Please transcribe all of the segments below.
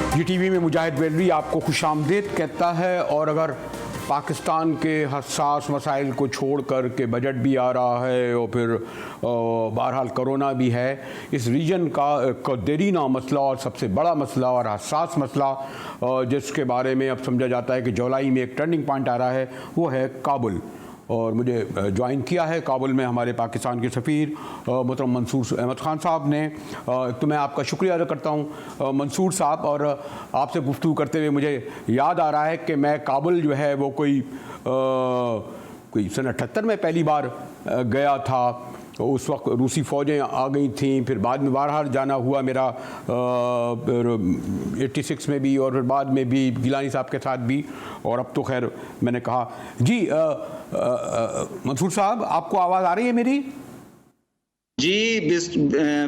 जी TV में मुजाहिद बेलवी आपको खुशामदीद कहता है। और अगर पाकिस्तान के हसास मसाइल को छोड़ कर के बजट भी आ रहा है और फिर बहरहाल कोरोना भी है, इस रीजन का देरीना मसला और सबसे बड़ा मसला और हसास मसला जिसके बारे में अब समझा जाता है कि जुलाई में एक टर्निंग पॉइंट आ रहा है, वो है काबुल। और मुझे ज्वाइन किया है काबुल में हमारे पाकिस्तान के सफ़ीर मोहतरम मंसूर अहमद ख़ान साहब ने। तो मैं आपका शुक्रिया अदा करता हूँ मंसूर साहब। और आपसे गुफ्तगू करते हुए मुझे याद आ रहा है कि मैं काबुल जो है वो कोई सन 78 में पहली बार गया था। उस वक्त रूसी फ़ौजें आ गई थीं, फिर बाद में बाहर जाना हुआ मेरा 86 में भी और फिर बाद में भी गिलानी साहब के साथ भी। और अब तो खैर मैंने कहा जी मंसूर साहब, आपको आवाज़ आ रही है मेरी? जी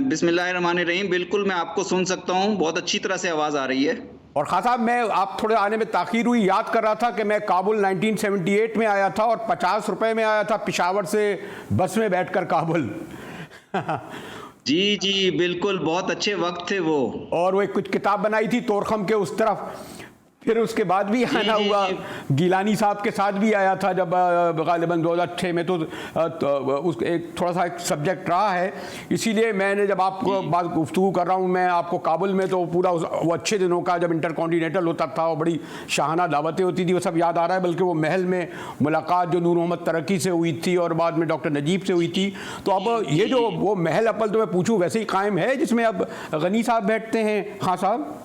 बिस्मिल्लाहिर्रहमानिर्रहीम, बिल्कुल मैं आपको सुन सकता हूँ, बहुत अच्छी तरह से आवाज़ आ रही है। और खान साहब, मैं आप थोड़े आने में ताख़ीर हुई, याद कर रहा था कि मैं काबुल 1978 में आया था और 50 रुपए में आया था पिशावर से बस में बैठकर काबुल। जी जी बिल्कुल, बहुत अच्छे वक्त थे वो। और वो एक कुछ किताब बनाई थी तोरखम के उस तरफ। फिर उसके बाद भी आना हुआ, गिलानी साहब के साथ भी आया था जब गालिबन 2006 में। तो उस एक थोड़ा सा एक सब्जेक्ट रहा है, इसीलिए मैंने जब आपको बात गुफ्तगू कर रहा हूँ मैं आपको काबुल में, तो पूरा वो अच्छे दिनों का जब इंटरकॉन्टिनेंटल होता था और बड़ी शाहाना दावतें होती थी, वो सब याद आ रहा है। बल्कि वो महल में मुलाकात जो नूर मोहम्मद तरक्की से हुई थी और बाद में डॉक्टर नजीब से हुई थी। तो अब ये जो वो महल अपल तो मैं पूछूँ वैसे ही कायम है जिसमें अब गनी साहब बैठते हैं? हाँ साहब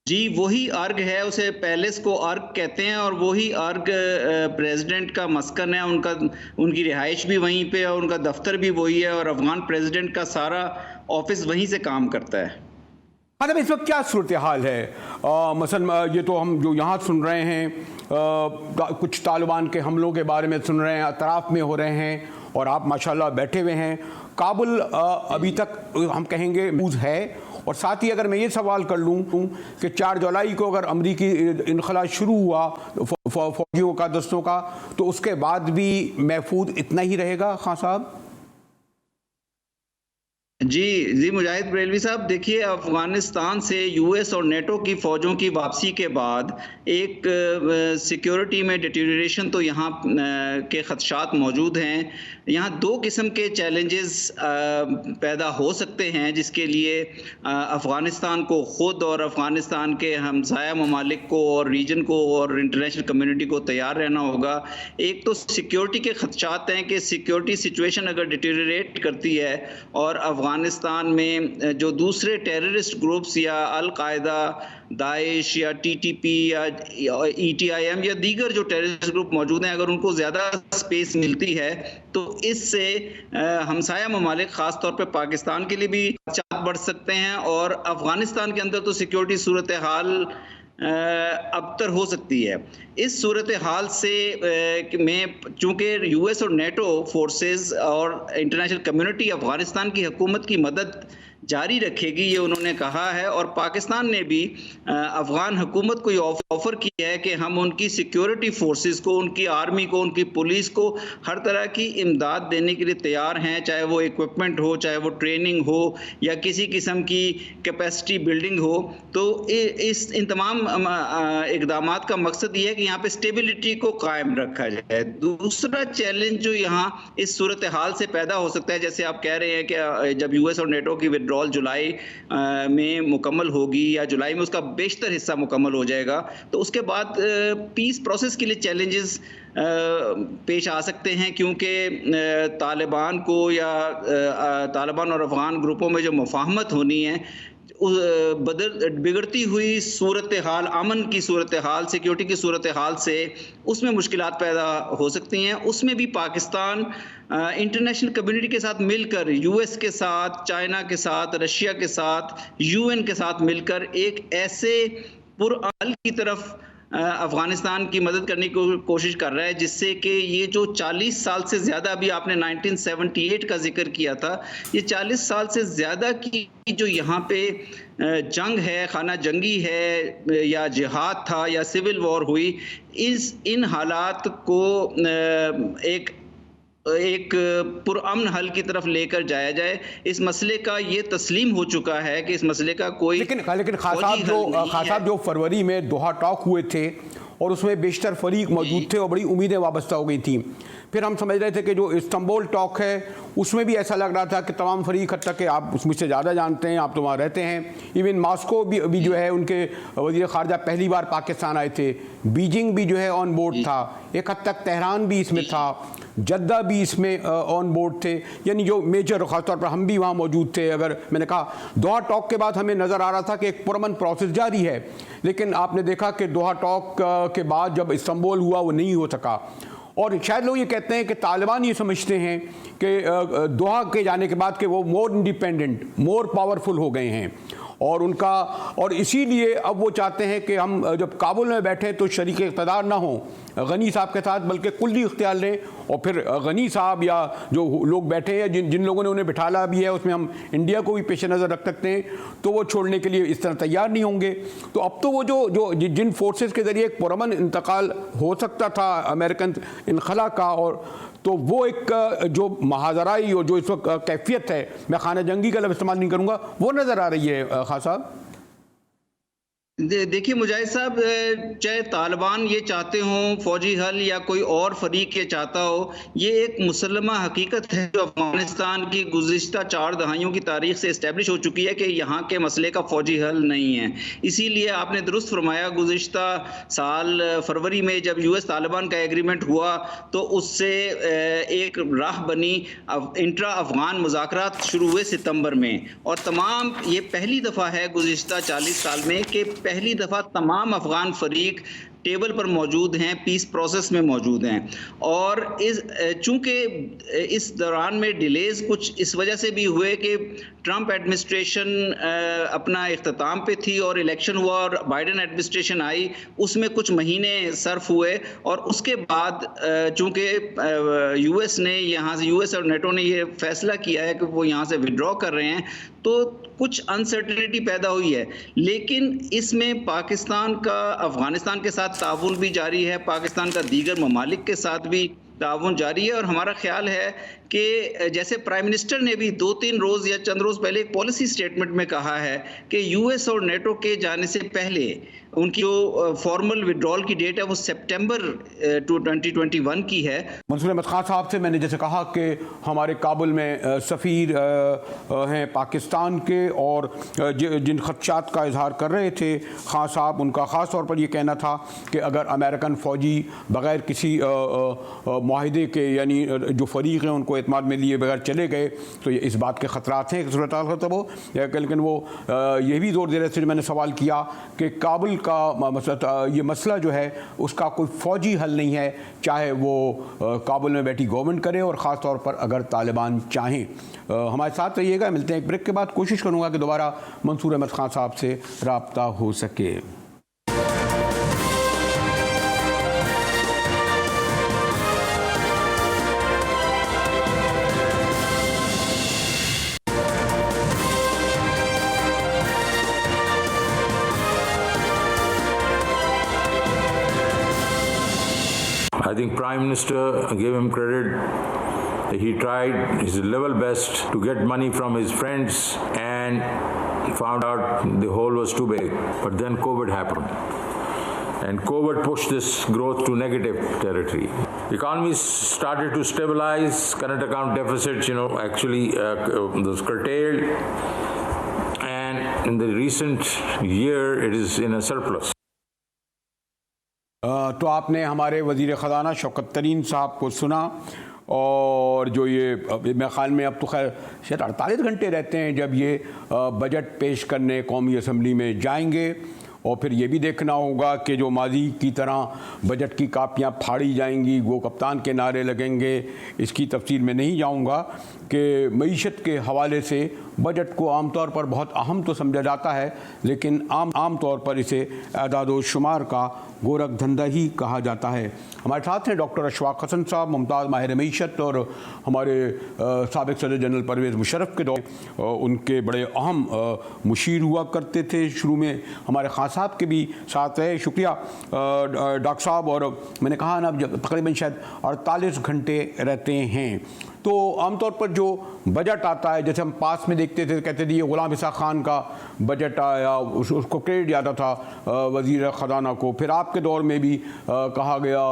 जी, वही अर्ग है, उसे पैलेस को अर्ग कहते हैं और वही अर्ग प्रेसिडेंट का मस्कन है। उनकी रिहाइश भी वहीं पे है और उनका दफ्तर भी वही है और अफगान प्रेसिडेंट का सारा ऑफिस वहीं से काम करता है। हाँ, इस वक्त क्या सूरत हाल है? मसलन ये तो हम जो यहाँ सुन रहे हैं कुछ तालिबान के हमलों के बारे में सुन रहे हैं, अतराफ़ में हो रहे हैं, और आप माशाल्लाह बैठे हुए हैं। काबुल अभी तक हम कहेंगे मूज है। और साथ ही अगर मैं ये सवाल कर लूँ कि 4 जुलाई को अगर अमरीकी इनखला शुरू हुआ फौजियों का, दस्तों का, तो उसके बाद भी महफूज इतना ही रहेगा खान साहब? जी मुजाहिद बेलवी साहब, देखिए अफगानिस्तान से यूएस और नेटो की फ़ौजों की वापसी के बाद एक सिक्योरिटी में डिटेरियोरेशन तो यहाँ के ख़दशात मौजूद हैं। यहाँ 2 किस्म के चैलेंजेस पैदा हो सकते हैं जिसके लिए अफ़गानिस्तान को ख़ुद और अफ़गानिस्तान के हमसाया ममालिक को और रीजन को और इंटरनेशनल कम्युनिटी को तैयार रहना होगा। एक तो सिक्योरिटी के ख़दशात हैं कि सिक्योरिटी सिचुएशन अगर डिटेरियोरेट करती है और अफ़गानिस्तान में जो दूसरे टेररिस्ट ग्रुप्स या अल-कायदा, दाइश या टीटीपी या ईटीआईएम या दीगर जो टेररिस्ट ग्रुप मौजूद हैं, अगर उनको ज़्यादा स्पेस मिलती है तो इससे हमसाया ममालिक ख़ास तौर पे पाकिस्तान के लिए भी खदशात बढ़ सकते हैं। और अफ़गानिस्तान के अंदर तो सिक्योरिटी सूरत हाल अबतर हो सकती है। इस सूरत हाल से में चूँकि यूएस और नेटो फोर्सेस और इंटरनेशनल कम्युनिटी अफ़गानिस्तान की हुकूमत की मदद जारी रखेगी, ये उन्होंने कहा है। और पाकिस्तान ने भी अफ़गान हुकूमत को ये ऑफ़र किया है कि हम उनकी सिक्योरिटी फोर्सेस को, उनकी आर्मी को, उनकी पुलिस को हर तरह की इमदाद देने के लिए तैयार हैं, चाहे वो इक्विपमेंट हो, चाहे वो ट्रेनिंग हो या किसी किस्म की कैपेसिटी बिल्डिंग हो। तो इन तमाम इक़दामात का मकसद ये है कि यहाँ पे स्टेबिलिटी को कायम रखा जाए। दूसरा चैलेंज जो यहाँ इस सूरत हाल से पैदा हो सकता है, जैसे आप कह रहे हैं कि जब यूएस और नेटो की विड्रॉल जुलाई में मुकम्मल होगी या जुलाई में उसका बेशतर हिस्सा मुकम्मल हो जाएगा, तो उसके बाद पीस प्रोसेस के लिए चैलेंजेस पेश आ सकते हैं, क्योंकि तालिबान को या तालिबान और अफ़गान ग्रुपों में जो मुफाहमत होनी है, बिगड़ती हुई सूरत हाल, अमन की सूरत हाल, सिक्योरिटी की सूरत हाल से उसमें मुश्किलात पैदा हो सकती हैं। उसमें भी पाकिस्तान इंटरनेशनल कम्युनिटी के साथ मिलकर, यूएस के साथ, चाइना के साथ, रशिया के साथ, यूएन के साथ मिलकर एक ऐसे पुरअमल की तरफ अफ़गानिस्तान की मदद करने की कोशिश कर रहा है जिससे कि ये जो 40 साल से ज़्यादा, अभी आपने 1978 का जिक्र किया था, ये 40 साल से ज़्यादा की जो यहाँ पे जंग है, खाना जंगी है या जिहाद था या सिविल वॉर हुई, इन हालात को एक एक पुरअमन हल की तरफ लेकर जाया जाए। इस मसले का ये तस्लीम हो चुका है कि इस मसले का कोई लेकिन खान साहब जो फरवरी में दोहा टॉक हुए थे और उसमें बेशतर फरीक मौजूद थे और बड़ी उम्मीदें वाबस्ता हो गई थी। फिर हम समझ रहे थे कि जो इस्तांबुल टॉक है उसमें भी ऐसा लग रहा था कि तमाम फरीक, हद तक कि आप मुझसे ज़्यादा जानते हैं, आप तो वहाँ रहते हैं, इवन मॉस्को भी जो है उनके वज़ीर ख़ारजा पहली बार पाकिस्तान आए थे, बीजिंग भी जो है ऑन बोर्ड था, एक हद तक तेहरान भी इसमें था, जद्दा भी इसमें ऑन बोर्ड थे, यानी जो मेजर, ख़ासतौर पर हम भी वहाँ मौजूद थे। अगर मैंने कहा दोहा टॉक के बाद हमें नज़र आ रहा था कि एक पुरअमन प्रोसेस जारी है, लेकिन आपने देखा कि दोहा टॉक के बाद जब इस्तांबुल हुआ वो नहीं हो सका। और शायद लोग ये कहते हैं कि तालिबान ये समझते हैं कि दोहा के जाने के बाद कि वो मोर इंडिपेंडेंट, मोर पावरफुल हो गए हैं और इसीलिए अब वो चाहते हैं कि हम जब काबुल में बैठे तो शरीक इक़्तिदार ना हो गनी साहब के साथ, बल्कि कुल्ली इख्तियार लें और फिर गनी साहब या जो लोग बैठे हैं, जिन लोगों ने उन्हें बिठाला भी है, उसमें हम इंडिया को भी पेश नज़र रख सकते हैं, तो वो छोड़ने के लिए इस तरह तैयार नहीं होंगे। तो अब तो वो जो जिन फोर्सेस के ज़रिए एक पुरअमन इंतकाल हो सकता था अमेरिकन इनखला का, और तो वो एक जो महाजराई और जो इस वक्त कैफियत है, मैं खाना जंगी का लफ्ज़ इस्तेमाल नहीं करूँगा, वो नज़र आ रही है खान साहब। देखिए मुजाहिद साहब, चाहे तालिबान ये चाहते हों फौजी हल या कोई और फरीक ये चाहता हो, ये एक मुसल्लमा हकीकत है जो अफगानिस्तान की गुज़िश्ता 4 दहाइयों की तारीख से इस्टेब्लिश हो चुकी है कि यहाँ के मसले का फौजी हल नहीं है। इसीलिए आपने दुरुस्त फरमाया, गुज़िश्ता साल फरवरी में जब US तालिबान का एग्रीमेंट हुआ तो उससे एक राह बनी, इंट्रा अफगान मुज़ाकरात शुरू हुए सितंबर में, और तमाम ये पहली दफ़ा है गुज़िश्ता 40 साल में कि पहली दफ़ा तमाम अफगान फरीक टेबल पर मौजूद हैं, पीस प्रोसेस में मौजूद हैं। और चूंकि इस दौरान में डिलेज कुछ इस वजह से भी हुए कि ट्रंप एडमिनिस्ट्रेशन अपना इख्तिताम पे थी और इलेक्शन हुआ और बाइडेन एडमिनिस्ट्रेशन आई, उसमें कुछ महीने सर्फ हुए, और उसके बाद चूंकि US ने यहाँ से, US और नेटो ने ये फैसला किया है कि वो यहाँ से विड्रॉ कर रहे हैं, तो कुछ अनसर्टेनिटी पैदा हुई है। लेकिन इसमें पाकिस्तान का अफगानिस्तान के साथ ताउन भी जारी है, पाकिस्तान का दीगर ममालिक के साथ भी ताउन जारी है, और हमारा ख्याल है कि जैसे प्राइम मिनिस्टर ने भी 2-3 रोज़ या चंद रोज़ पहले एक पॉलिसी स्टेटमेंट में कहा है कि US और नेटो के जाने से पहले उनकी जो फॉर्मल विड्रॉल की डेट है वो सितंबर 2021 की है। मंसूर अहमद खान साहब से मैंने जैसे कहा कि हमारे काबुल में सफ़ीर हैं पाकिस्तान के, और जिन खदशात का इजहार कर रहे थे खान साहब, उनका ख़ास तौर पर यह कहना था कि अगर अमेरिकन फ़ौजी बग़ैर किसी मुआहिदे के, यानी जो फ़रीक हैं उनको एतमाद में लिए बगैर चले गए तो ये इस बात के ख़तरात हैं कि सूरत हाल ख़त्म हो। लेकिन वो ये भी ज़ोर दे रहे थे, मैंने सवाल किया कि काबुल का ये मसला जो है उसका कोई फ़ौजी हल नहीं है, चाहे वो काबुल में बैठी गवर्नमेंट करे और ख़ास तौर पर अगर तालिबान चाहें। हमारे साथ रहिएगा, मिलते हैं एक ब्रेक के बाद। कोशिश करूँगा कि दोबारा मंसूर अहमद खान साहब से रब्ता हो सके। I think Prime Minister gave him credit. He tried his level best to get money from his friends and found out the hole was too big. But then COVID happened. And COVID pushed this growth to negative territory. Economy started to stabilize, current account deficits, actually was curtailed. And in the recent year, it is in a surplus. तो आपने हमारे वज़ीर ख़ज़ाना शौकत तरीन साहब को सुना, और जो ये मेरे ख़्याल में अब तो खैर शायद 48 घंटे रहते हैं जब ये बजट पेश करने कौमी असम्बली में जाएंगे, और फिर ये भी देखना होगा कि जो माजी की तरह बजट की कापियाँ फाड़ी जाएंगी, वो कप्तान के नारे लगेंगे। इसकी तफसील में नहीं जाऊँगा कि मईशत के हवाले से बजट को आमतौर पर बहुत अहम तो समझा जाता है, लेकिन आम तौर पर इसे एदाद शुमार का गोरख धंधा ही कहा जाता है। हमारे साथ हैं डॉक्टर अशफाक हसन साहब, मुमताज़ माहिर मईशत, और हमारे साबिक़ सदर जनरल परवेज़ मुशर्रफ के दौर उनके बड़े अहम मुशीर हुआ करते थे। शुरू में हमारे खान साहब के भी साथ रहे। शुक्रिया डॉक्टर साहब। और मैंने कहा ना, जब तकरीबन शायद 48 घंटे रहते हैं तो आमतौर पर जो बजट आता है, जैसे हम पास में देखते थे, कहते थे ये गुलाम इसाक खान का बजट आया, उसको क्रेडिट जाता था वज़ीर ख़जाना को, फिर आपके दौर में भी कहा गया,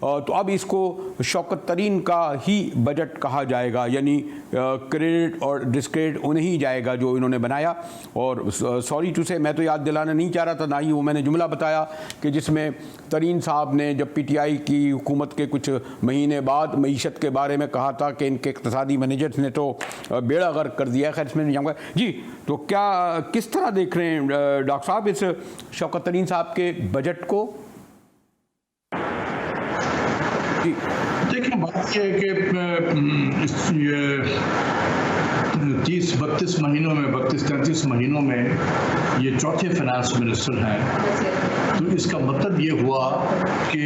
तो अब इसको शौकत तरीन का ही बजट कहा जाएगा, यानी क्रेडिट और डिस्क्रेडिट उन्हें ही जाएगा जो इन्होंने बनाया। और सॉरी टू से, मैं तो याद दिलाना नहीं चाह रहा था, ना ही वो मैंने जुमला बताया कि जिसमें तरीन साहब ने जब पीटीआई की हुकूमत के कुछ महीने बाद मईशत के बारे में कहा था कि इनके इक़्तिसादी मैनेजर्स ने तो बेड़ा गर्क कर दिया। खैर इसमें नहीं जाऊँगा जी। तो क्या किस तरह देख रहे हैं डॉक्टर साहब इस शौकत तरीन साहब के बजट को? जी देखिए, बात यह है कि 30-32 महीनों में, 32-33 महीनों में ये चौथे फाइनेंस मिनिस्टर हैं। तो इसका मतलब ये हुआ कि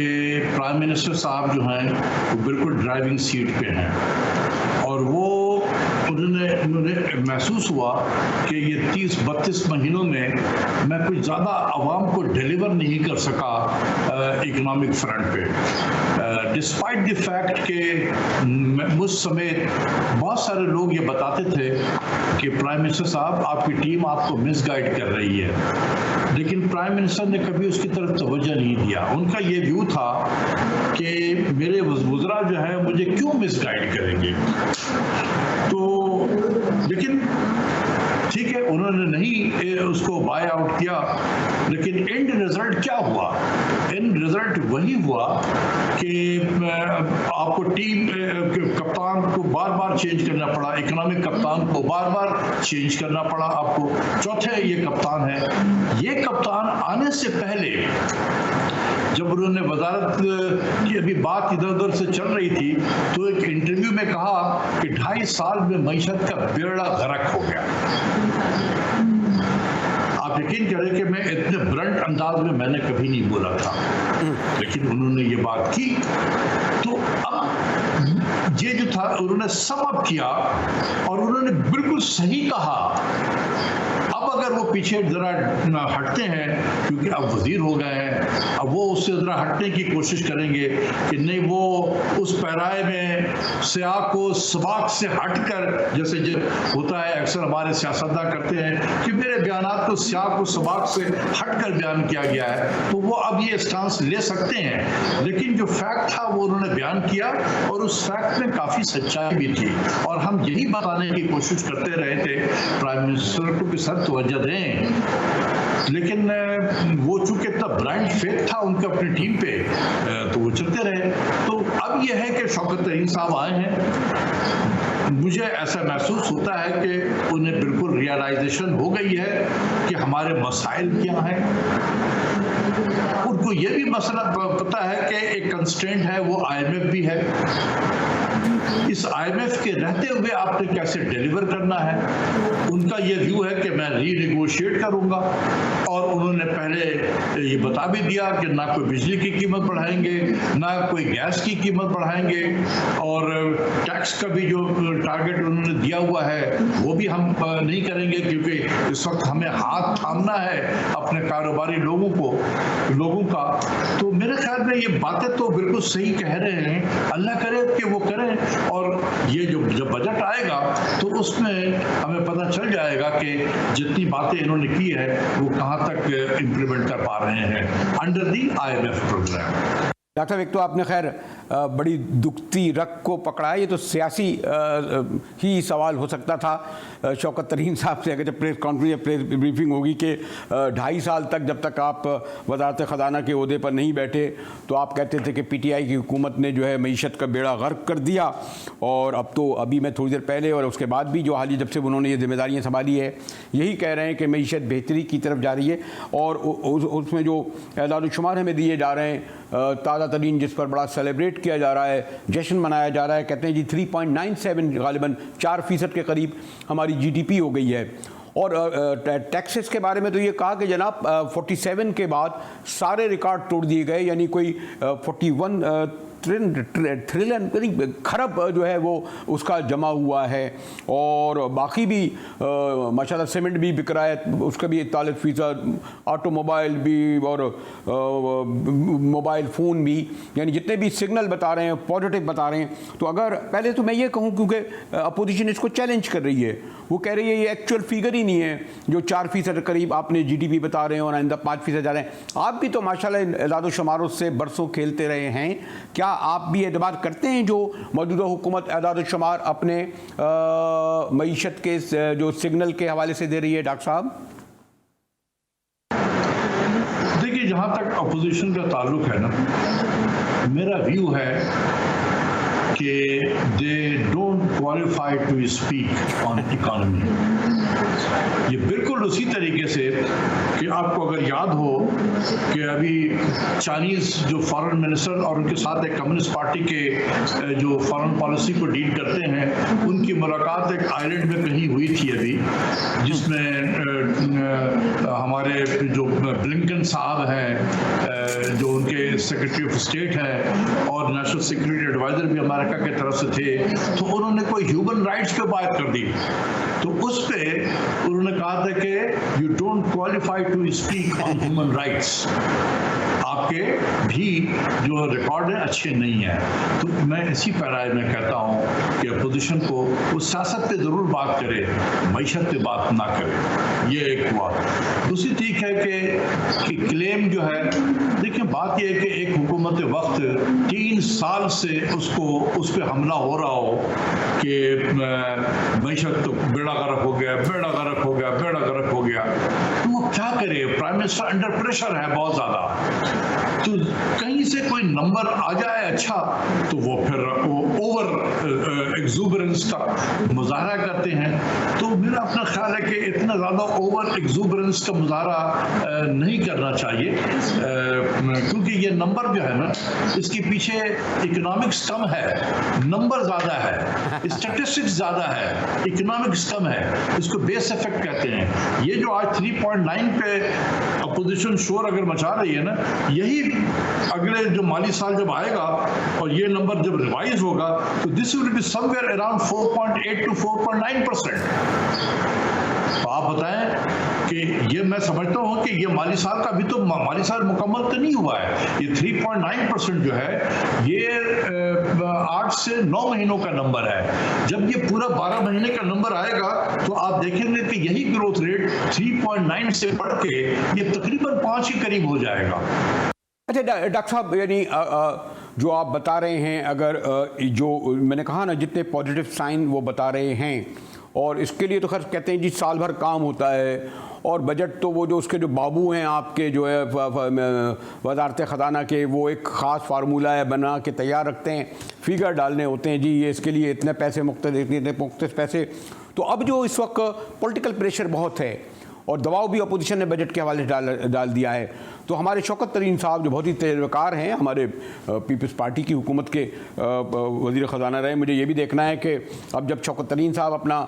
प्राइम मिनिस्टर साहब जो हैं वो बिल्कुल ड्राइविंग सीट पे हैं, और वो उन्होंने महसूस हुआ कि ये 30-32 महीनों में मैं कुछ ज़्यादा आवाम को डिलीवर नहीं कर सका इकोनॉमिक फ्रंट पे, डिस्पाइट द फैक्ट कि मुझ समेत बहुत सारे लोग ये बताते थे कि प्राइम मिनिस्टर साहब आपकी टीम आपको मिसगाइड कर रही है, लेकिन प्राइम मिनिस्टर ने कभी उसकी तरफ तवज्जो नहीं दिया। उनका ये व्यू था कि मेरे वज़रा जो है मुझे क्यों मिसगाइड करेंगे। तो लेकिन ठीक है, उन्होंने नहीं उसको बाय आउट किया, लेकिन एंड रिजल्ट क्या हुआ? एंड रिजल्ट वही हुआ कि आपको टीम कप्तान को बार बार चेंज करना पड़ा, इकोनॉमिक कप्तान को बार बार चेंज करना पड़ा आपको। चौथे ये कप्तान है। ये कप्तान आने से पहले जब उन्होंने वजारत की अभी बात इधर उधर से चल रही थी, तो एक इंटरव्यू में कहा कि 2.5 साल में मईशत का बेड़ा गर्क हो गया। आप यकीन करें कि मैं इतने ब्रंट अंदाज में मैंने कभी नहीं बोला था, लेकिन उन्होंने ये बात की। तो अब ये जो था उन्होंने सम अप किया और उन्होंने बिल्कुल सही कहा। अब अगर वो पीछे जरा हटते हैं, क्योंकि अब वजीर हो गए हैं, अब वो उससे जरा हटने की कोशिश करेंगे कि नहीं, वो उस पैराए में स्याह को सबाक से हटकर, जैसे जो होता है अक्सर हमारे सियासतदान करते हैं कि मेरे बयानात को स्याह को सबाक से हटकर बयान किया गया है, तो वो अब ये स्टांस ले सकते हैं। लेकिन जो फैक्ट था वो उन्होंने बयान किया और उस फैक्ट में काफ़ी सच्चाई भी थी, और हम यही बताने की कोशिश करते रहे थे प्राइम मिनिस्टर को कि सर तवज्जो दें, लेकिन वो चूंकि इतना ब्रांड फेक था उनका अपनी टीम पे, तो वो चलते रहे। तो अब यह है कि शौकत तरीन साहब आए हैं, मुझे ऐसा महसूस होता है कि उन्हें बिल्कुल रियलाइजेशन हो गई है कि हमारे मसाइल क्या हैं। उनको ये भी मसला पता है कि एक कंस्ट्रेंट है, वो IMF भी है। इस IMF के रहते हुए आपने कैसे डिलीवर करना है। उनका ये व्यू है कि मैं रीनेगोशिएट करूंगा, और उन्होंने पहले ये बता भी दिया कि ना कोई बिजली की कीमत बढ़ाएंगे, ना कोई गैस की कीमत बढ़ाएंगे, और टैक्स का भी जो टारगेट उन्होंने दिया हुआ है वो भी हम नहीं करेंगे, क्योंकि इस वक्त हमें हाथ थामना है अपने कारोबारी लोगों का। तो मेरे ख्याल में ये बातें तो बिल्कुल सही कह रहे हैं, अल्लाह करे कि वो करें। और ये जब बजट आएगा तो उसमें हमें पता चल जाएगा कि जितनी बातें इन्होंने की है वो कहाँ तक इम्प्लीमेंट कर पा रहे हैं under the IMF programme. Doctor साहब, एक तो आपने खैर बड़ी दुखती रग को पकड़ा है, ये तो सियासी ही सवाल हो सकता था शौकत तरीन साहब से अगर जब प्रेस कॉन्फ्रेंस या प्रेस ब्रीफिंग होगी कि 2.5 साल तक जब तक आप वजारत ख़जाना के ओहदे पर नहीं बैठे तो आप कहते थे कि PTI की हुकूमत ने जो है मईशत का बेड़ा गर्क कर दिया, और अब तो अभी मैं थोड़ी देर पहले और उसके बाद भी जो हाल ही जब से उन्होंने ये जिम्मेदारियाँ संभाली है यही कह रहे हैं कि मईशत बेहतरी की तरफ जा रही है, और उसमें जो एदाद-ओ-शुमार हमें दिए जा रहे हैं ताज़ा तरीन, जिस पर बड़ा सेलिब्रेट किया जा रहा है, जश्न मनाया जा रहा है, कहते हैं जी 3.97 गालिबन 4% के करीब हमारी GDP हो गई है। और टैक्सेस के बारे में तो ये कहा कि जनाब 47 के बाद सारे रिकॉर्ड तोड़ दिए गए, यानी कोई 41 ट्रिलियन खरब जो है वो उसका जमा हुआ है। और बाकी भी माशाल्लाह सीमेंट भी बिक रहा है, उसका भी 41%, ऑटोमोबाइल भी और मोबाइल फ़ोन भी, यानी जितने भी सिग्नल बता रहे हैं पॉजिटिव बता रहे हैं। तो अगर पहले तो मैं ये कहूँ, क्योंकि अपोजिशन इसको चैलेंज कर रही है, वो कह रही है ये एक्चुअल फिगर ही नहीं है जो 4% करीब आपने GDP बता रहे हैं और आइंदा 5% जा रहे हैं। आप भी तो माशाल्लाह एदाद शुमारों से बरसों खेलते रहे हैं, क्या आप भी एतबार करते हैं जो मौजूदा हुकूमत एदाद शुमार अपने मईशत के जो सिग्नल के हवाले से दे रही है? डॉक्टर साहब देखिए, जहाँ तक अपोजिशन का ताल्लुक है ना, मेरा व्यू है कि they don't qualify to speak on economy. ये बिल्कुल उसी तरीके से कि आपको अगर याद हो कि अभी चाइनीज़ जो फॉरेन मिनिस्टर और उनके साथ एक कम्युनिस्ट पार्टी के जो फॉरेन पॉलिसी को डील करते हैं, उनकी मुलाकात एक आइलैंड में कहीं हुई थी अभी, जिसमें हमारे जो ब्लिंकन साहब हैं, जो उनके सेक्रेटरी ऑफ स्टेट हैं और नेशनल सिक्योरिटी एडवाइजर भी अमेरिका की तरफ से थे, तो उन्होंने कोई ह्यूमन राइट्स पे बात कर दी। तो उस पे उन्होंने कहा था कि you don't qualify to speak on human rights, आपके भी जो रिकॉर्ड है अच्छे नहीं है। तो मैं इसी पैराए में कहता हूँ कि अपोजिशन को वो सियासत पे ज़रूर बात करे, मईशत पे बात ना करे। ये एक हुआ। दूसरी ठीक है कि क्लेम जो है, देखिए बात यह है कि एक हुकूमत वक्त 3 साल से उस पर हमला हो रहा हो कि मईशत तो बेड़ा गर्क हो गया, बेड़ा गर्क हो गया, बेड़ा गर्क हो गया, तो वो क्या करे? प्राइम मिनिस्टर अंडर प्रेशर है बहुत ज़्यादा, तो कहीं से कोई नंबर आ जाए अच्छा, तो वो फिर वो ओवर एक्सूबरेंस का मुजाहरा करते हैं। तो मेरा अपना ख्याल है कि इतना ज़्यादा ओवर एक्सूबरेंस का मुजाहरा नहीं करना चाहिए, क्योंकि ये नंबर जो है ना, इसके पीछे इकोनॉमिक्स कम है, नंबर ज़्यादा है, स्टैटिस्टिक्स ज़्यादा है, इकोनॉमिक्स कम है, इसको बेस इफेक्ट कहते हैं। ये जो आज 3.9 पे अपोजिशन शोर अगर मचा रही है ना, यही अगले जो माली साल जब आएगा और ये नंबर जब रिवाइज होगा, तो this will be somewhere around 4.8 to 4.9%। तो आप बताएं कि ये मैं समझता हूँ कि ये माली साल का, अभी तो माली साल मुकम्मल तो नहीं हुआ है, ये 3.9% जो है ये 8 से 9 महीनों का नंबर है। जब ये पूरा 12 महीने का नंबर आएगा तो आप देखेंगे कि यही ग्रोथ रेट 3.9 से बढ़ के ये तकरीबन 5 के करीब हो जाएगा। अच्छा डॉक्टर साहब, यानी जो आप बता रहे हैं, अगर जो मैंने कहा ना, जितने पॉजिटिव साइन वो बता रहे हैं, और इसके लिए तो खैर कहते हैं जी साल भर काम होता है, और बजट तो वो जो उसके जो बाबू हैं आपके जो है वजारत ख़जाना के, वो एक ख़ास फार्मूला है बना के तैयार रखते हैं, फिगर डालने होते हैं जी, ये इसके लिए इतने पैसे मुख्तलिफ पैसे। तो अब जो इस वक्त पॉलिटिकल प्रेशर बहुत है और दबाव भी अपोजिशन ने बजट के हवाले से डाल दिया है, तो हमारे शौकत तरीन साहब जो बहुत ही तजर्बाकार हैं, हमारे पीपल्स पार्टी की हुकूमत के वज़ीर ख़जाना रहे, मुझे ये भी देखना है कि अब जब शौकत तरीन साहब अपना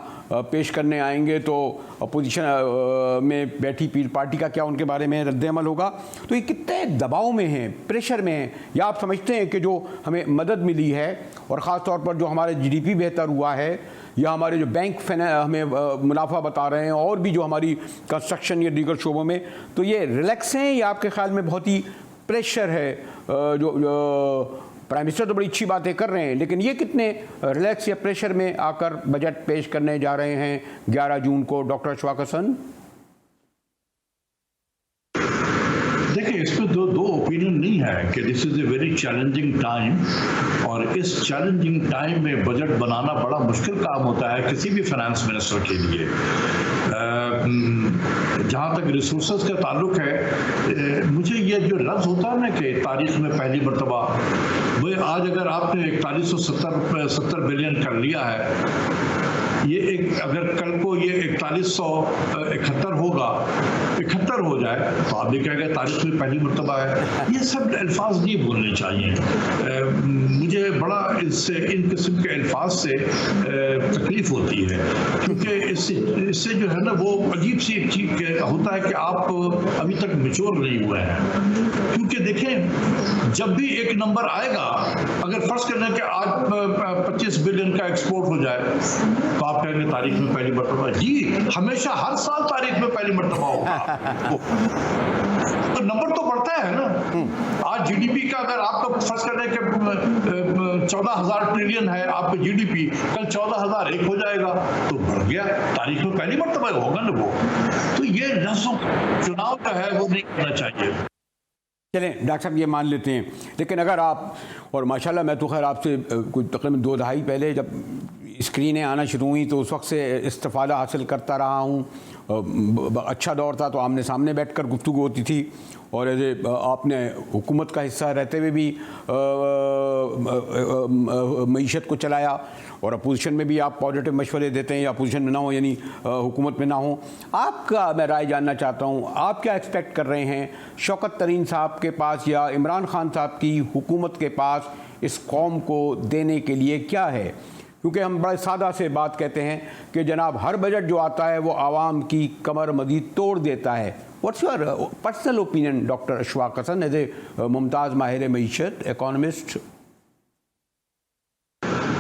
पेश करने आएंगे तो अपोजिशन में बैठी पीपल्स पार्टी का क्या उनके बारे में रद्द-ए-अमल होगा। तो ये कितने दबाव में हैं, प्रेशर में हैं, या आप समझते हैं कि जो हमें मदद मिली है और ख़ास तौर पर जो हमारे GDP बेहतर हुआ है, या हमारे जो बैंक हमें मुनाफा बता रहे हैं, और भी जो हमारी कंस्ट्रक्शन या दीगर शोबों में, तो ये रिलैक्स हैं या आपके ख्याल में बहुत ही प्रेशर है? जो प्राइम मिनिस्टर तो बड़ी अच्छी बातें कर रहे हैं, लेकिन ये कितने रिलैक्स या प्रेशर में आकर बजट पेश करने जा रहे हैं 11 जून को? डॉक्टर अशफाक हसन। देखिए, इसमें दो ओपिनियन नहीं है कि this is a very challenging time, और इस चैलेंजिंग टाइम में बजट बनाना बड़ा मुश्किल काम होता है किसी भी फाइनेंस मिनिस्टर के लिए। जहाँ तक रिसोर्सेज का ताल्लुक है, मुझे ये जो लफ्ज़ होता है ना कि तारीख में पहली मरतबा, वो आज अगर आपने 4170 बिलियन कर लिया है, ये एक अगर कल को ये 4171 होगा, 71 हो जाए तो आप भी कहेंगे तारीख में पहली मर्तबा है। ये सब अल्फाज नहीं बोलने चाहिए। मुझे बड़ा इससे इन किस्म के अल्फाज से तकलीफ होती है, क्योंकि इससे जो है ना वो अजीब सी एक चीज होता है कि आप अभी तक मैच्योर नहीं हुए हैं। क्योंकि देखें, जब भी एक नंबर आएगा, अगर फर्ज करना कि आज 25 बिलियन का एक्सपोर्ट हो जाए तो आप कहेंगे तारीख में पहली मर्तबा। जी, हमेशा हर साल तारीख में पहली मर्तबा होगा। तो नंबर तो बढ़ता है ना। आज जीडीपी का अगर आपका फर्ज करना है कि 14,000 ट्रिलियन है आपका जीडीपी, कल 14,001 हो जाएगा तो बढ़ गया, तारीख में पहली मर्तबा होगा ना वो। तो ये चुनाव जो है वो नहीं करना चाहिए। चलें डॉक्टर साहब, ये मान लेते हैं, लेकिन अगर आप, और माशाल्लाह मैं तो खैर आपसे कुछ तकरीबन 2 दहाई पहले जब स्क्रीनें आना शुरू हुई तो उस वक्त से इस्तिफ़ादा हासिल करता रहा हूँ। अच्छा दौर था तो आमने सामने बैठकर गुफ्तगू होती थी, और आपने हुकूमत का हिस्सा रहते हुए भी मईशत को चलाया, और अपोजिशन में भी आप पॉजिटिव मशवरे देते हैं, या अपोजिशन में ना हो यानी हुकूमत में ना हो। आपका मैं राय जानना चाहता हूँ, आप क्या एक्सपेक्ट कर रहे हैं शौकत तरीन साहब के पास या इमरान खान साहब की हुकूमत के पास इस कौम को देने के लिए क्या है? क्योंकि हम बड़े सादा से बात कहते हैं कि जनाब हर बजट जो आता है वो आवाम की कमर मजीद तोड़ देता है। What's your personal opinion doctor Ashfaq Hasan as a मुमताज़ माहिर मईशत इकोनॉमिस्ट?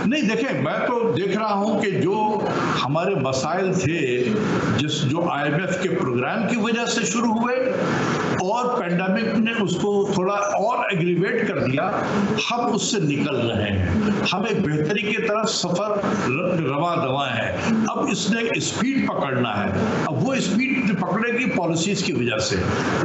नहीं, देखें, मैं तो देख रहा हूं कि जो हमारे मसाइल थे जो IMF के प्रोग्राम की वजह से शुरू हुए और पैंडेमिक ने उसको थोड़ा और एग्रीवेट कर दिया, हम उससे निकल रहे हैं। हम एक बेहतरी की तरफ सफर रवा दवा है। अब इसने स्पीड पकड़ना है। अब वो स्पीड पकड़ेगी पॉलिसीज की वजह से,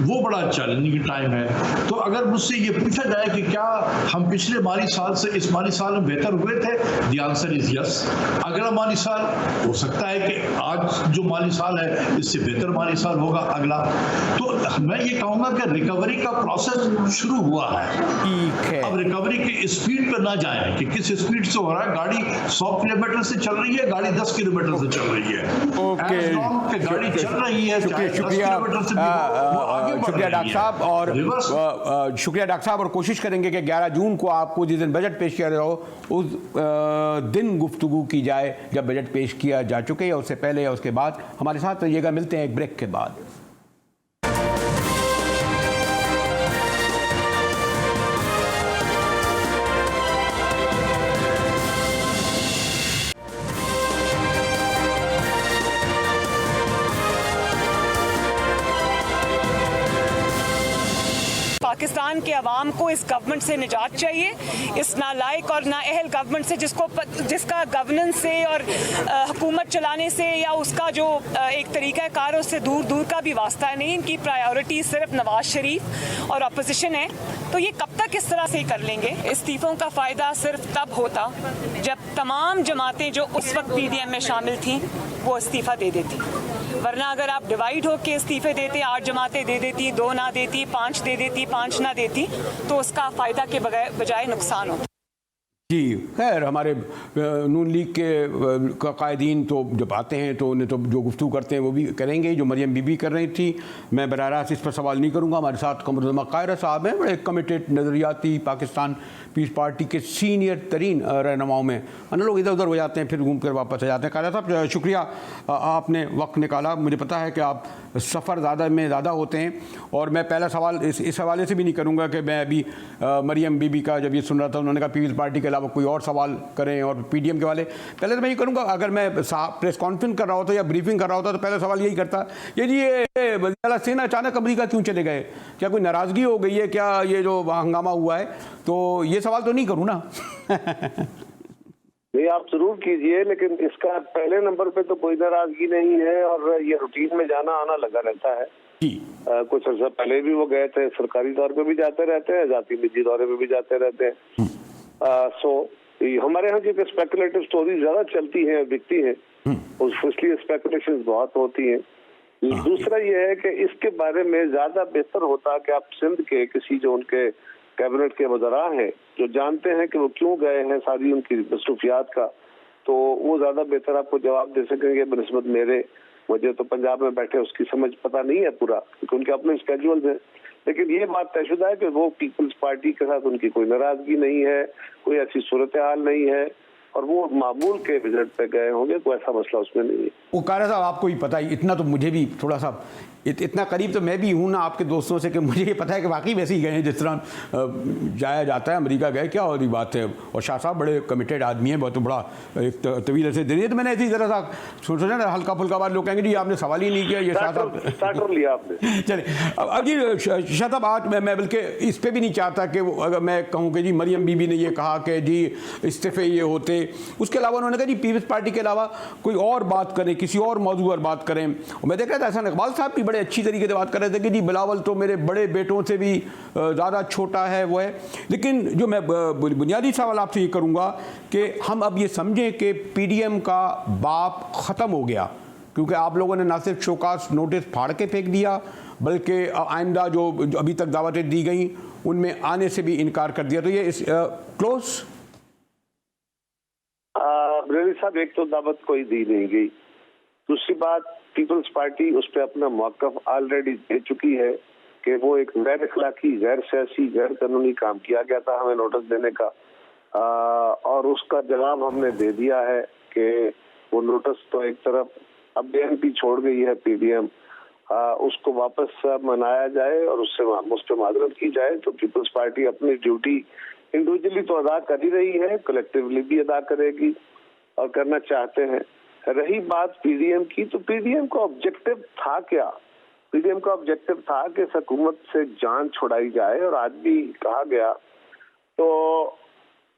वो बड़ा चैलेंजिंग टाइम है। तो अगर मुझसे ये पूछा जाए कि क्या हम पिछले माली साल से इस माली साल में बेहतर हुए थे, द आंसर इज यस। अगला माली साल हो सकता है कि आज जो माली साल है इससे बेहतर माली साल होगा अगला। तो मैं ये कहूंगा कि रिकवरी का प्रोसेस शुरू हुआ है। ठीक है, अब रिकवरी की स्पीड पर ना जाए कि किस स्पीड से हो रहा है। गाड़ी 100 किलोमीटर से चल रही है, गाड़ी 10 किलोमीटर से चल रही है। ओके, गाड़ी चल रही है, शुक्रिया डॉक्टर साहब, और शुक्रिया डॉक्टर साहब, और कोशिश करेंगे कि 11 जून को आपको जिस दिन बजट पेश किया जा हो उस दिन गुफ्तगू की जाए जब बजट पेश किया जा चुके, या उससे पहले या उसके बाद। हमारे साथ रहिएगा, मिलते हैं एक ब्रेक के बाद। पाकिस्तान के अवाम को इस गवर्नमेंट से निजात चाहिए, इस नालायक और नाअहल गवर्नमेंट से जिसका गवर्नेंस से और हुकूमत चलाने से या उसका जो एक तरीका कार उससे दूर दूर का भी वास्ता नहीं। इनकी प्रायोरिटी सिर्फ नवाज शरीफ और अपोजिशन है। तो ये कब तक इस तरह से ही कर लेंगे? इस्तीफ़ों का फ़ायदा सिर्फ तब होता जब तमाम जमातें जो उस वक्त PDM में शामिल थीं वो इस्तीफ़ा दे देती, वरना अगर आप डिवाइड होकर इस्तीफे देते, 8 जमातें दे देती, 2 ना देती, 5 दे देती, 5 ना देती, तो उसका फ़ायदा के बजाय नुकसान होता। जी खैर, हमारे नून लीग के कायदीन तो जब आते हैं तो उन्हें तो जो गुफ्तगू करते हैं वो भी करेंगे, जो मरियम बीबी कर रही थी। मैं बराह रास्त इस पर सवाल नहीं करूँगा। हमारे साथ कमरुज़्ज़मा कायरा साहब हैं, बड़े कमिटेड नज़रियाती पाकिस्तान पीस पार्टी के सीनियर तरीन रहनुमाओं में। अन्य लोग इधर उधर हो जाते हैं, फिर घूम कर वापस आ जाते हैं। कायरा साहब, शुक्रिया आपने वक्त निकाला। मुझे पता है कि आप सफ़र ज़्यादा होते हैं, और मैं पहला सवाल इस हवाले से भी नहीं करूँगा कि मैं अभी मरियम बीबी का जब ये सुन रहा था उन्होंने कहा पीपल्स पार्टी के अलावा कोई और सवाल करें, और PDM के वाले। पहले तो मैं ये करूँगा, अगर मैं प्रेस कॉन्फ्रेंस कर रहा होता या ब्रीफिंग कर रहा होता तो पहला सवाल यही करता, ये जी ये वज़ीर सेना अचानक अमरीका क्यों चले गए? क्या कोई नाराज़गी हो गई है? क्या ये जो हंगामा हुआ है? तो ये सवाल तो नहीं करूँ ना? नहीं, आप जरूर कीजिए, लेकिन इसका पहले नंबर पे तो कोई नाराजगी नहीं है, और ये रूटीन में जाना आना लगा रहता है। कुछ अर्सा पहले भी वो गए थे, सरकारी तौर पे भी जाते रहते हैं, जाती निजी दौरे पे भी जाते रहते हैं। हमारे यहाँ की स्पेकुलेटिव स्टोरी ज्यादा चलती हैं, बिकती हैं, इसलिए स्पेकुलेशन बहुत होती हैं। दूसरा ये है कि इसके बारे में ज्यादा बेहतर होता कि आप सिंध के किसी जो उनके कैबिनेट के वज़रा हैं जो जानते हैं कि वो क्यों गए हैं, सारी उनकी मसरूफियात का तो वो ज़्यादा बेहतर आपको जवाब दे सकेंगे बनिस्बत मेरे। मुझे तो पंजाब में बैठे उसकी समझ पता नहीं है पूरा, क्योंकि उनके अपने स्केड्यूल्स हैं। लेकिन ये बात तयशुदा है कि वो पीपल्स पार्टी के साथ उनकी कोई नाराजगी नहीं है, कोई ऐसी सूरत हाल नहीं है, और वो मामूल के विजिट पे गए होंगे, कोई ऐसा मसला उसमें नहीं है। वो कारा साहब आपको ही पता ही, इतना तो मुझे भी थोड़ा सा इतना करीब तो मैं भी हूँ ना आपके दोस्तों से कि मुझे ये पता है कि वाकई वैसे ही गए हैं जिस तरह जाया जाता है। अमेरिका गए, क्या और बात है। और शाह साहब बड़े कमिटेड आदमी हैं, बहुत बड़ा एक तवील से दे दिए। तो मैंने ऐसी ज़रा सा सोचा ना, हल्का फुल्का बात लोग कहेंगे जी आपने सवाल ही नहीं किया, ये शाह साहब स्टार्टर लिया आपने। चलिए अब जी शाह साहब, आज मैं बल्कि इस पर भी नहीं चाहता कि अगर मैं कहूँ कि जी मरियम बीबी ने ये कहा कि जी इस्तीफे ये होते, उसके अलावा उन्होंने कहा जी पीपल्स पार्टी के अलावा कोई और बात करें, किसी और मौजू पर बात करें। और मैं देख रहा था एहसान इकबाल साहब भी बड़े अच्छी तरीके से बात कर रहे थे कि जी बिलावल तो मेरे बड़े बेटों से भी ज़्यादा छोटा है, वो है। लेकिन जो मैं बुनियादी सवाल आपसे ये करूँगा कि हम अब ये समझें कि पीडीएम का बाप ख़त्म हो गया, क्योंकि आप लोगों ने ना सिर्फ शोकास नोटिस फाड़ के फेंक दिया, बल्कि आइंदा जो अभी तक दावतें दी गई उनमें आने से भी इनकार कर दिया। तो ये क्लोज बरेली साहब, एक तो दावत कोई दी नहीं गई, दूसरी बात पीपल्स पार्टी उस पर अपना मौक़िफ़ ऑलरेडी दे चुकी है कि वो एक गैर अखलाकी, गैर सियासी, गैर कानूनी काम किया गया था हमें नोटिस देने का, और उसका जवाब हमने दे दिया है कि वो नोटिस तो एक तरफ अब बीएनपी छोड़ गई है, पीडीएम, उसको वापस मनाया जाए और उससे उस पर माजरत की जाए। तो पीपल्स पार्टी अपनी ड्यूटी इंडिविजुअली तो अदा कर ही रही है, कलेक्टिवली भी अदा करेगी और करना चाहते हैं। रही बात पीडीएम की, तो पीडीएम का ऑब्जेक्टिव था क्या? पीडीएम का ऑब्जेक्टिव था कि हुकूमत से जान छुड़ाई जाए, और आज भी कहा गया। तो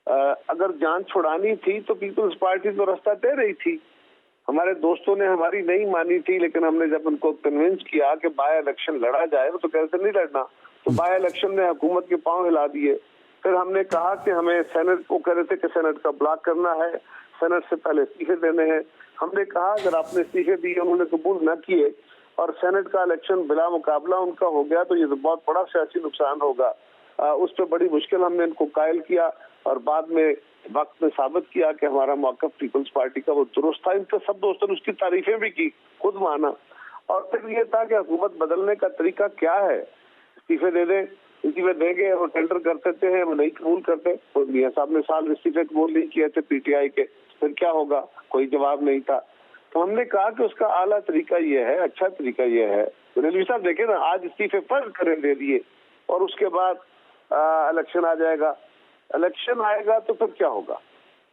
अगर जान छुड़ानी थी तो पीपल्स पार्टी तो रास्ता दे रही थी। हमारे दोस्तों ने हमारी नहीं मानी थी, लेकिन हमने जब उनको कन्विंस किया कि बाय इलेक्शन लड़ा जाए, तो कहते नहीं लड़ना, तो बाय इलेक्शन में हुकूमत के पांव हिला दिए। फिर हमने कहा कि हमें सेनेट को कह रहे थे कि सेनेट का ब्लॉक करना है, सेनेट से पहले इस्तीफे देने हैं। हमने कहा अगर आपने इस्तीफे दिए, उन्होंने कबूल न किए और सेनेट का इलेक्शन बिला मुकाबला उनका हो गया, तो ये तो बहुत बड़ा सियासी नुकसान होगा। उस पर बड़ी मुश्किल हमने इनको कायल किया, और बाद में वक्त में साबित किया कि हमारा मौक़िफ़ पीपल्स पार्टी का वो दुरुस्त था। इनके सब दोस्तों ने उसकी तारीफें भी की, खुद माना। और फिर ये था कि हुकूमत बदलने का तरीका क्या है, इस्तीफे दे दें, इस्तीफे देंगे, वो टेंडर कर देते हैं, वो नहीं कबूल करते। तो मियां साहब ने साल इस्तीफे कबूल नहीं किए थे पीटीआई के, फिर क्या होगा, कोई जवाब नहीं था। तो हमने कहा कि उसका आला तरीका ये है, अच्छा तरीका ये है। रेलवी साहब देखे ना, आज इस्तीफे फर्ज करें दे दिए, और उसके बाद इलेक्शन आ जाएगा। इलेक्शन आएगा तो फिर क्या होगा?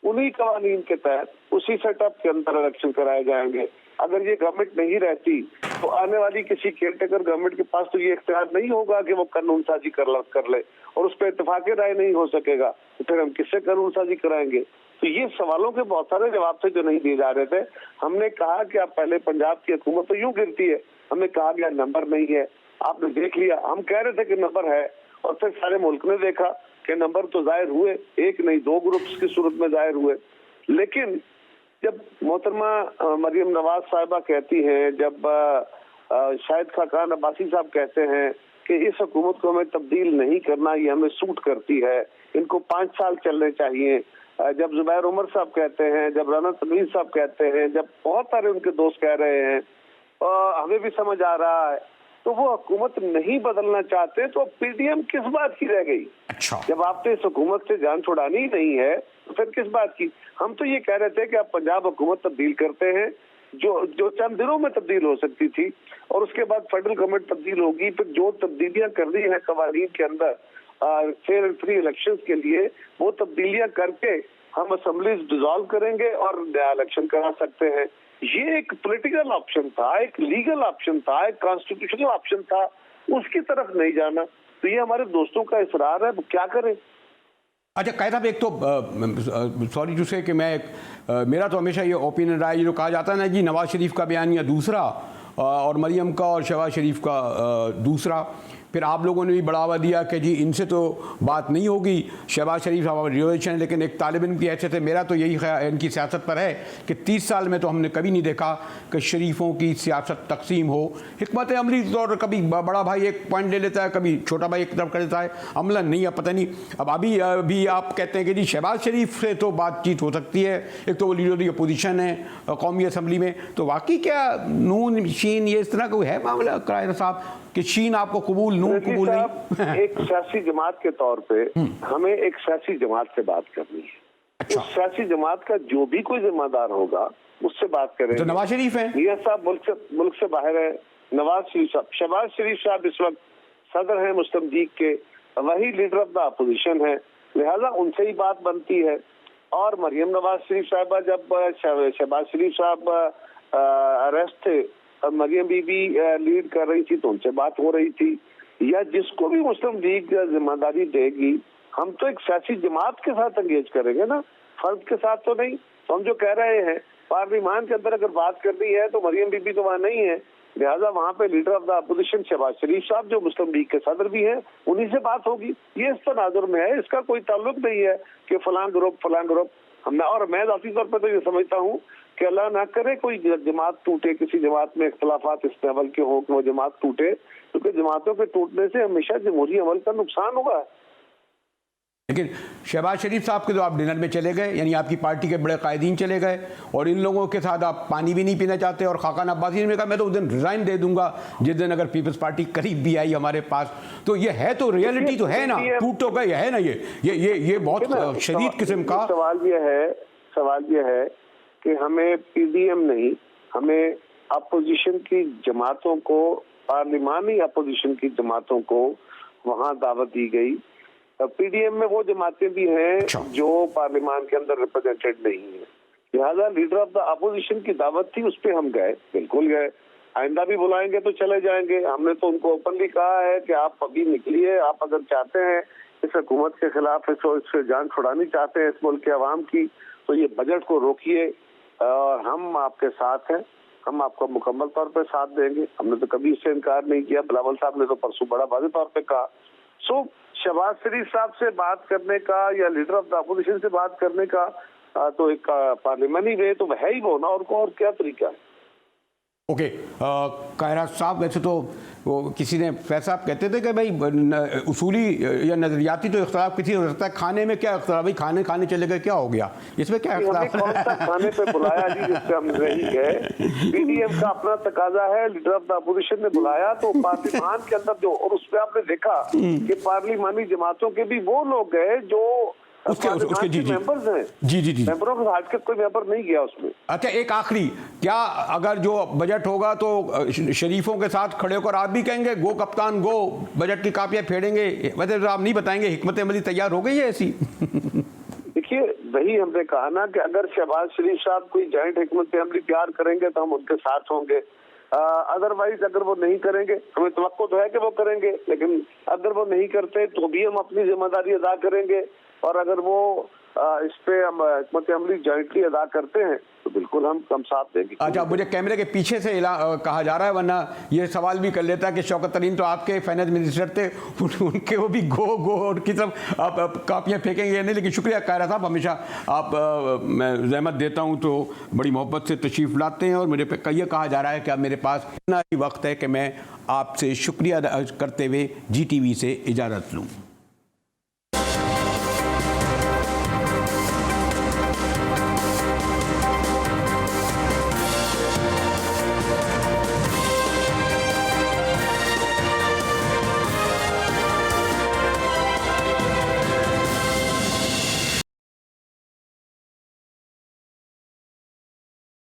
उन्हीं कवानीन के तहत उसी सेटअप के अंदर इलेक्शन कराए जाएंगे। अगर ये गवर्नमेंट नहीं रहती तो आने वाली किसी केयरटेकर गवर्नमेंट के पास तो ये इख्तियार नहीं होगा कि वो कानून साजी कर ले, और उस पर इत्तेफाक़ राय नहीं हो सकेगा। तो फिर हम किससे कानून साजी कराएंगे? तो ये सवालों के बहुत सारे जवाब थे जो नहीं दिए जा रहे थे। हमने कहा कि आप पहले पंजाब की हुकूमत तो यूं गिरती है, हमें कहा गया नंबर नहीं है, आपने देख लिया। हम कह रहे थे कि नंबर है, और फिर सारे मुल्क ने देखा कि नंबर तो जाहिर हुए, एक नहीं दो ग्रुप्स की सूरत में जाहिर हुए। लेकिन जब मोहतरमा मरियम नवाज साहिबा कहती हैं, जब शाहिद खाकान अब्बासी साहब कहते हैं कि इस हुकूमत को हमें तब्दील नहीं करना, ये हमें सूट करती है, इनको 5 साल चलने चाहिए, जब जुबैर उमर साहब कहते हैं, जब राना तनवीर साहब कहते हैं, जब बहुत सारे उनके दोस्त कह रहे हैं, हमें भी समझ आ रहा है, तो वो हुकूमत नहीं बदलना चाहते, तो पीडीएम किस बात की रह गई? अच्छा, जब आपने इस हुकूमत से जान छुड़ानी ही नहीं है तो फिर किस बात की? हम तो ये कह रहे थे कि आप पंजाब हुकूमत तब्दील करते हैं, जो चंद दिनों में तब्दील हो सकती थी, और उसके बाद फेडरल गवर्नमेंट तब्दील होगी। फिर जो तब्दीलियां कर दी है कवानीन के अंदर फेयर एंड फ्री इलेक्शन के लिए, वो तब्दीलियां करके हम असेंबलीज डिसॉल्व करेंगे और नया इलेक्शन करा सकते हैं। ये एक पॉलिटिकल ऑप्शन था, एक लीगल ऑप्शन था, एक कॉन्स्टिट्यूशनल ऑप्शन था, उसकी तरफ नहीं जाना। तो ये हमारे दोस्तों का इसरार है, क्या करें? अच्छा कायद साहब, एक तो सॉरी टू से कि मैं मेरा तो हमेशा ये ओपिनियन रहा है, ये जो कहा जाता है ना जी नवाज शरीफ का बयानिया दूसरा और मरियम का और शहबाज शरीफ का दूसरा, फिर आप लोगों ने भी बढ़ावा दिया कि जी इनसे तो बात नहीं होगी, शहबाज शरीफ साहब रिजर्वेशन, लेकिन एक तालिब इल्म की हैसियत है मेरा तो यही ख्याल इनकी सियासत पर है कि 30 साल में तो हमने कभी नहीं देखा कि शरीफों की सियासत तकसीम हो। हिकमत अमली तौर कभी बड़ा भाई एक पॉइंट ले लेता है, कभी छोटा भाई एक तरफ कर देता है, अमला नहीं, अब पता नहीं। अब अभी आप कहते हैं कि जी शहबाज शरीफ से तो बातचीत हो सकती है, एक तो वो लीडर की अपोजिशन है कौमी असम्बली में, तो वाकई क्या नून शीन ये इस तरह का है मामला कायरा साहब कि शीन आपको कबूल, नून कबूल नहीं? एक सियासी जमात के तौर पे हमें एक सियासी जमात से बात करनी है। अच्छा। उस सियासी जमात का जो भी कोई जिम्मेदार होगा उससे बात करें। तो नवाज शरीफ है, मियां साहब मुल्क से बाहर है, नवाज शरीफ साहब, शहबाज शरीफ साहब इस वक्त सदर है मुस्लिम लीग के, वही लीडर ऑफ द अपोजिशन है, लिहाजा उनसे ही बात बनती है। और मरियम नवाज शरीफ साहबा जब शहबाज शरीफ साहब अरेस्ट थे और मरियम बीबी लीड कर रही थी तो उनसे बात हो रही थी। या जिसको भी मुस्लिम लीग जिम्मेदारी देगी हम तो एक सियासी जमात के साथ एंगेज करेंगे ना, फर्द के साथ तो नहीं। तो हम जो कह रहे हैं पार्लियामान के अंदर अगर बात करनी है तो मरियम बीबी तो वहाँ नहीं है, लिहाजा वहाँ पे leader of the opposition Shahbaz Sharif साहब जो मुस्लिम लीग के सदर भी हैं उन्हीं से बात होगी। ये इस तनाजुर में है, इसका कोई ताल्लुक नहीं है कि फलां ग्रुप हमने। और मैं ज़ाती तौर पर तो ये समझता हूँ कि अल्लाह ना करे कोई जमात टूटे, किसी जमात में इख्तलाफात इस लेवल के हो कि वो जमात टूटे, क्योंकि जमातों के टूटने से हमेशा जमहूरी अमल का नुकसान होगा। लेकिन शहबाज शरीफ साहब के तो आप डिनर में चले गए, यानी आपकी पार्टी के बड़े कायदीन चले गए, और इन लोगों के साथ आप पानी भी नहीं पीना चाहते। और खाकान अब्बासी ने कहा मैं तो उस दिन रिजाइन दे दूंगा जिस दिन अगर पीपल्स पार्टी करीब भी आई हमारे पास। तो ये है तो रियलिटी तो है ना, टूट तो गए है ना, ये बहुत शदीद किस्म का सवाल ये है कि हमें पीडीएम नहीं, हमें अपोजिशन की जमातों को, पार्लिमानी अपोजिशन की जमातों को वहां दावत दी गई। पीडीएम में वो जमातें भी हैं जो पार्लियामान के अंदर रिप्रेजेंटेड नहीं है, लिहाजा लीडर ऑफ द अपोजिशन की दावत थी, उस पर हम गए, बिल्कुल गए। आइंदा भी बुलाएंगे तो चले जाएंगे। हमने तो उनको ओपनली कहा है कि आप अभी निकलिए, आप अगर चाहते हैं इस हुकूमत के खिलाफ इससे जान छुड़ानी चाहते हैं इस मुल्क के अवाम की, तो ये बजट को रोकिए और हम आपके साथ हैं, हम आपको मुकम्मल तौर पे साथ देंगे। हमने तो कभी इससे इनकार नहीं किया। बिलावल साहब ने तो परसों बड़ा वाज़ेह तौर पे कहा। सो शहबाज शरीफ साहब से बात करने का या लीडर ऑफ द अपोजिशन से बात करने का तो एक पार्लियामानी वे तो है ही वो ना, और क्या तरीका है। ओके कायरा साहब, वैसे तो वो किसी ने फैसला कहते थे कि भाई उसूली या नजरियाती तो इख्तलाफ किसी हो सकता है, खाने में क्या इख्तलाफ, भाई खाने चले गए क्या हो गया, इसमें क्या इख्तलाफ? कौन सा खाने पे बुलाया जी जिससे हम नहीं गए? पीडीएम का अपना तकाजा है, लीडर ऑफ द अपोजिशन ने बुलाया तो पार्लियामान के अंदर जो, और उसमें आपने देखा कि पार्लियामानी जमातों के भी वो लोग गए जो उसके जी मेंबर्स हैं। जी मेंबरों के आज तक कोई मेंबर नहीं गया उसमें। अच्छा, एक आखिरी, क्या अगर जो बजट होगा तो शरीफों के साथ खड़े होकर आप भी कहेंगे गो कप्तान गो, बजट की कापियां फेड़ेंगे? वैसे तो आप नहीं बताएंगे, हिकमत अमली तैयार हो गई है ऐसी? देखिए, वही हमने कहा ना कि अगर शहबाज शरीफ साहब कोई जॉइंट हिकमत अमली तैयार करेंगे तो हम उनके साथ होंगे। अदरवाइज अगर वो नहीं करेंगे, हमें तवक्को तो है कि वो करेंगे, लेकिन अगर वो नहीं करते तो भी हम अपनी जिम्मेदारी अदा करेंगे। और अगर वो इस पे हम हिकमत अमली जॉइंटली अदा करते हैं तो बिल्कुल हम साथ देंगे। अच्छा, मुझे कैमरे के पीछे से कहा जा रहा है, वरना ये सवाल भी कर लेता कि शौकत तरीन तो आपके फाइनेंस मिनिस्टर थे, उनके वो भी गो उनकी सब आप कापियाँ फेंकेंगे नहीं। लेकिन शुक्रिया कायरा साहब, हमेशा आप मैं जहमत देता हूँ तो बड़ी मोहब्बत से तशरीफ़ लाते हैं, और मुझे ये कहा जा रहा है कि अब मेरे पास इतना ही वक्त है कि मैं आपसे शुक्रिया करते हुए GTV से इजाज़त लूँ।